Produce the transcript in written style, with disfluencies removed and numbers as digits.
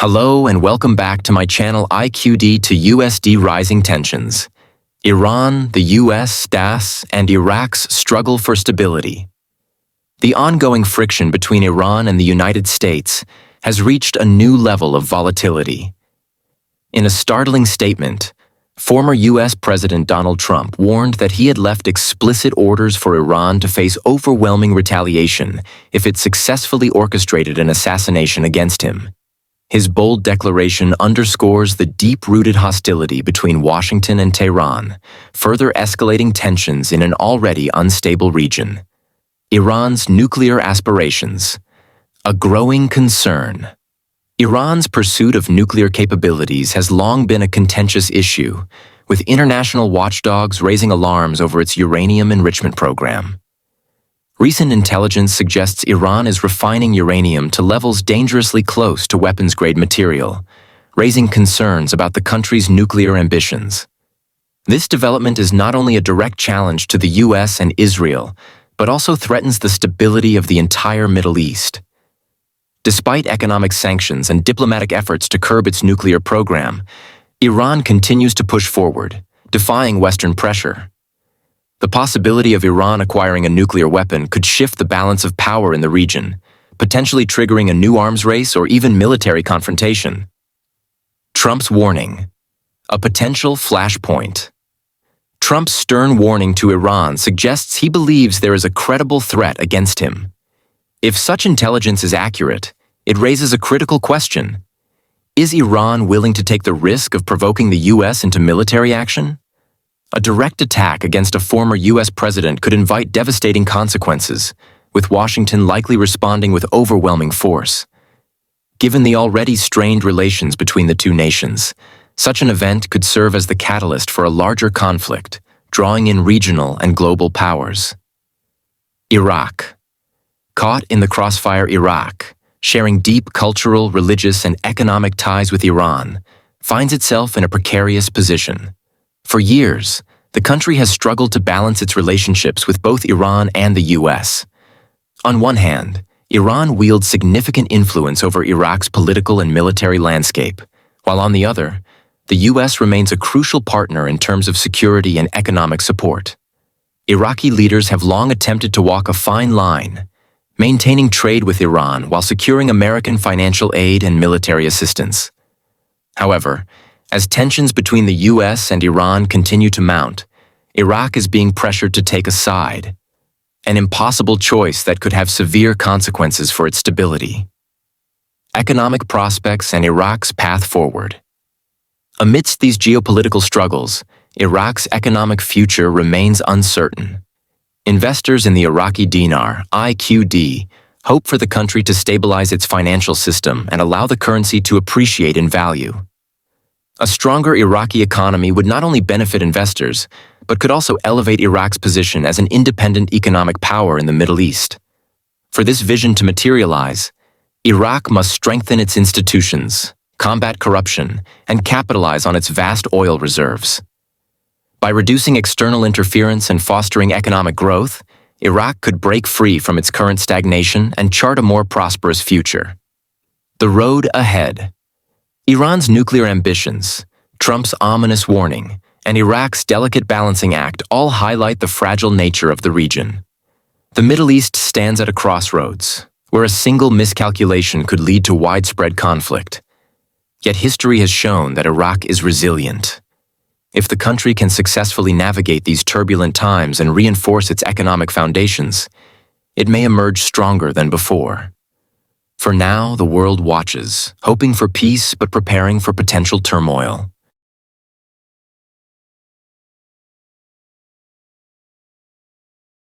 Hello and welcome back to my channel IQD to USD Rising Tensions. Iran, the US, DAS, and Iraq's struggle for stability. The ongoing friction between Iran and the United States has reached a new level of volatility. In a startling statement, former US President Donald Trump warned that he had left explicit orders for Iran to face overwhelming retaliation if it successfully orchestrated an assassination against him. His bold declaration underscores the deep-rooted hostility between Washington and Tehran, further escalating tensions in an already unstable region. Iran's nuclear aspirations. A growing concern. Iran's pursuit of nuclear capabilities has long been a contentious issue, with international watchdogs raising alarms over its uranium enrichment program. Recent intelligence suggests Iran is refining uranium to levels dangerously close to weapons-grade material, raising concerns about the country's nuclear ambitions. This development is not only a direct challenge to the US and Israel, but also threatens the stability of the entire Middle East. Despite economic sanctions and diplomatic efforts to curb its nuclear program, Iran continues to push forward, defying Western pressure. The possibility of Iran acquiring a nuclear weapon could shift the balance of power in the region, potentially triggering a new arms race or even military confrontation. Trump's warning. A potential flashpoint. Trump's stern warning to Iran suggests he believes there is a credible threat against him. If such intelligence is accurate, it raises a critical question. Is Iran willing to take the risk of provoking the US into military action? A direct attack against a former US president could invite devastating consequences, with Washington likely responding with overwhelming force. Given the already strained relations between the two nations, such an event could serve as the catalyst for a larger conflict, drawing in regional and global powers. Iraq. Caught in the crossfire, Iraq, sharing deep cultural, religious, and economic ties with Iran, finds itself in a precarious position. For years, the country has struggled to balance its relationships with both Iran and the US. On one hand, Iran wields significant influence over Iraq's political and military landscape, while on the other, the US remains a crucial partner in terms of security and economic support. Iraqi leaders have long attempted to walk a fine line, maintaining trade with Iran while securing American financial aid and military assistance. However, as tensions between the US and Iran continue to mount, Iraq is being pressured to take a side, an impossible choice that could have severe consequences for its stability. Economic prospects and Iraq's path forward. Amidst these geopolitical struggles, Iraq's economic future remains uncertain. Investors in the Iraqi Dinar, IQD, hope for the country to stabilize its financial system and allow the currency to appreciate in value. A stronger Iraqi economy would not only benefit investors, but could also elevate Iraq's position as an independent economic power in the Middle East. For this vision to materialize, Iraq must strengthen its institutions, combat corruption, and capitalize on its vast oil reserves. By reducing external interference and fostering economic growth, Iraq could break free from its current stagnation and chart a more prosperous future. The road ahead. Iran's nuclear ambitions, Trump's ominous warning, and Iraq's delicate balancing act all highlight the fragile nature of the region. The Middle East stands at a crossroads, where a single miscalculation could lead to widespread conflict. Yet history has shown that Iraq is resilient. If the country can successfully navigate these turbulent times and reinforce its economic foundations, it may emerge stronger than before. For now, the world watches, hoping for peace but preparing for potential turmoil.